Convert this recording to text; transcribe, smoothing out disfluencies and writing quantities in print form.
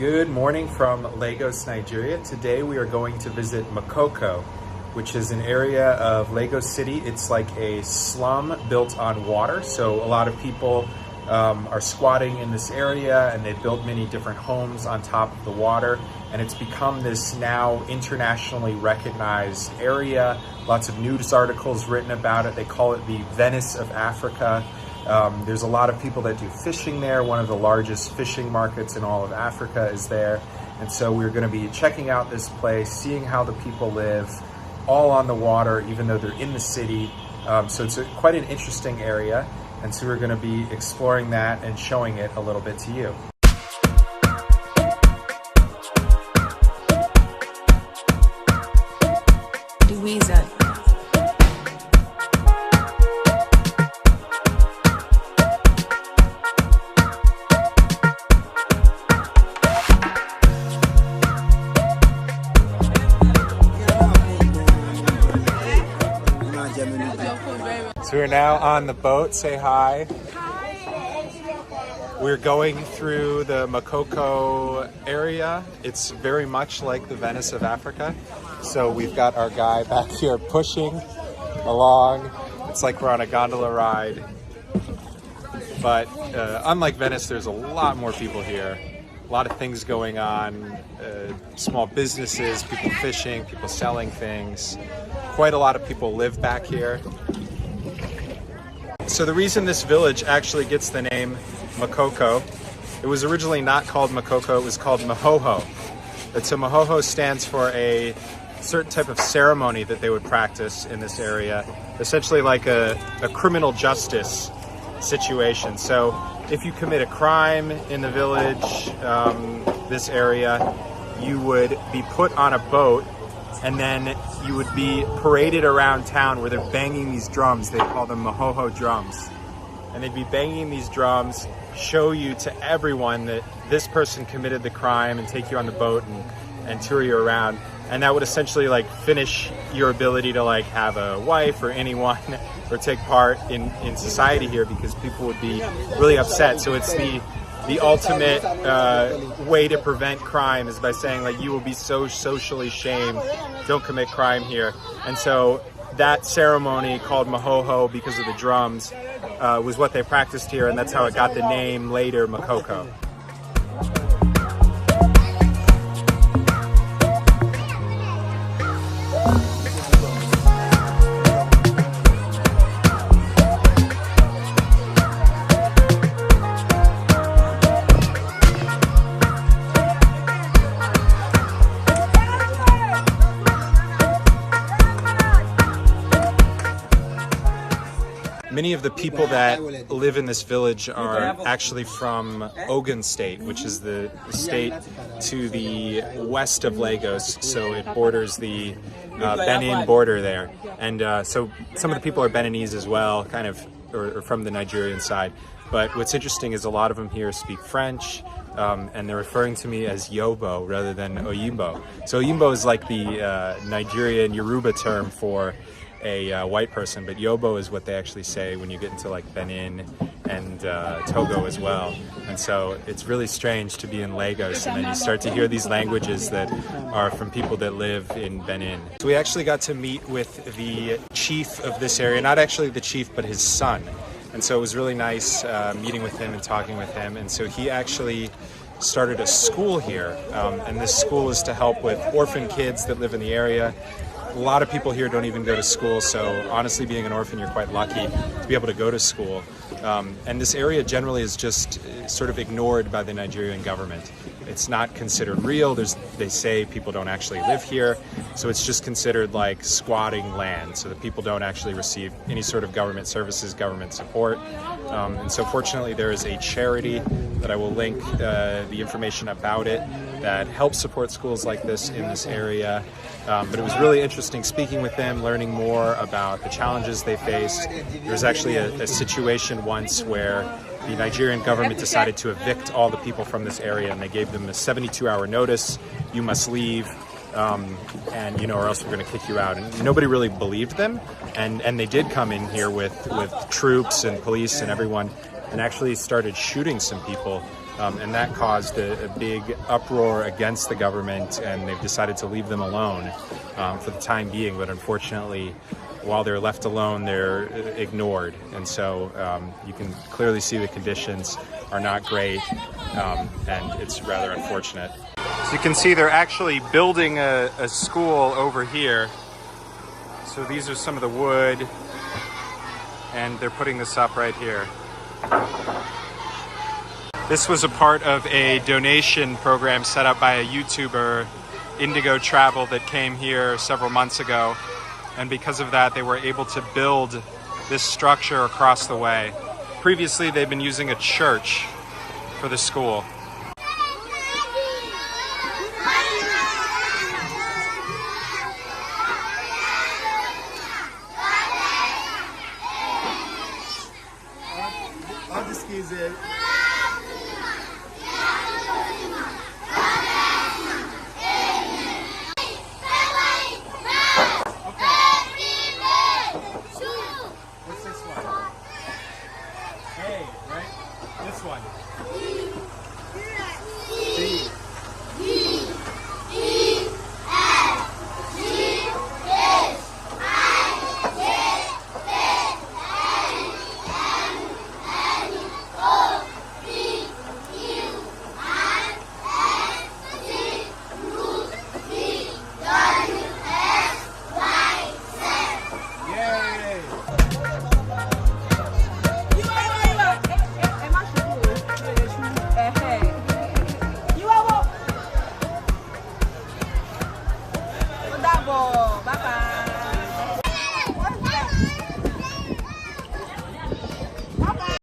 Good morning from Lagos, Nigeria. Today we are going to visit Makoko, which is an area of Lagos City. It's like a slum built on water. So a lot of people are squatting in this area, and they've built many different homes on top of the water. And it's become this now internationally recognized area. Lots of news articles written about it. They call it the Venice of Africa. There's a lot of people that do fishing there. One of the largest fishing markets in all of Africa is there. And so we're going to be checking out this place, seeing how the people live, all on the water, even though they're in the city. So it's quite an interesting area. And so we're going to be exploring that and showing it a little bit to you. So we're now on the boat. Say hi. Hi. We're going through the Makoko area. It's very much like the Venice of Africa. So we've got our guy back here pushing along. It's like we're on a gondola ride. But unlike Venice, there's a lot more people here. A lot of things going on, small businesses, people fishing, people selling things. Quite a lot of people live back here. So the reason this village actually gets the name Makoko, it was originally not called Makoko, it was called Mohoho. So Mohoho stands for a certain type of ceremony that they would practice in this area, essentially like a criminal justice situation. So if you commit a crime in the village, this area, you would be put on a boat, and then you would be paraded around town where they're banging these drums. They call them Mohoho drums. And they'd be banging these drums, show you to everyone that this person committed the crime, and take you on the boat and tour you around. And that would essentially like finish your ability to like have a wife or anyone or take part in society here, because people would be really upset. So it's the ultimate way to prevent crime is by saying like, you will be so socially shamed, don't commit crime here. And so that ceremony called Mohoho, because of the drums, was what they practiced here, and that's how it got the name later Makoko. Many of the people that live in this village are actually from Ogun State, which is the state to the west of Lagos. So it borders the Benin border there. And so some of the people are Beninese as well, kind of, or from the Nigerian side. But what's interesting is a lot of them here speak French, and they're referring to me as Yobo rather than Oyimbo. So Oyimbo is like the Nigerian Yoruba term for a white person, but Yobo is what they actually say when you get into like Benin and Togo as well. And so it's really strange to be in Lagos and then you start to hear these languages that are from people that live in Benin. So we actually got to meet with the chief of this area, not actually the chief, but his son. And so it was really nice meeting with him and talking with him. And so he actually started a school here, and this school is to help with orphan kids that live in the area. A lot of people here don't even go to school, so honestly, being an orphan, you're quite lucky to be able to go to school. And this area generally is just sort of ignored by the Nigerian government. It's not considered real. They say people don't actually live here, so it's just considered like squatting land, so that people don't actually receive any sort of government services, government support. And so fortunately, there is a charity that I will link the information about it that helps support schools like this in this area. But it was really interesting speaking with them, learning more about the challenges they faced. There was actually a situation once where the Nigerian government decided to evict all the people from this area, and they gave them a 72-hour notice. You must leave, and or else we're going to kick you out. And nobody really believed them, and they did come in here with troops and police and everyone, and actually started shooting some people And that caused a big uproar against the government, and they've decided to leave them alone for the time being. But unfortunately, while they're left alone, they're ignored. And so you can clearly see the conditions are not great, and it's rather unfortunate. So you can see they're actually building a school over here. So these are some of the wood, and they're putting this up right here. This was a part of a donation program set up by a YouTuber, Indigo Travel, that came here several months ago. And because of that, they were able to build this structure across the way. Previously, they've been using a church for the school.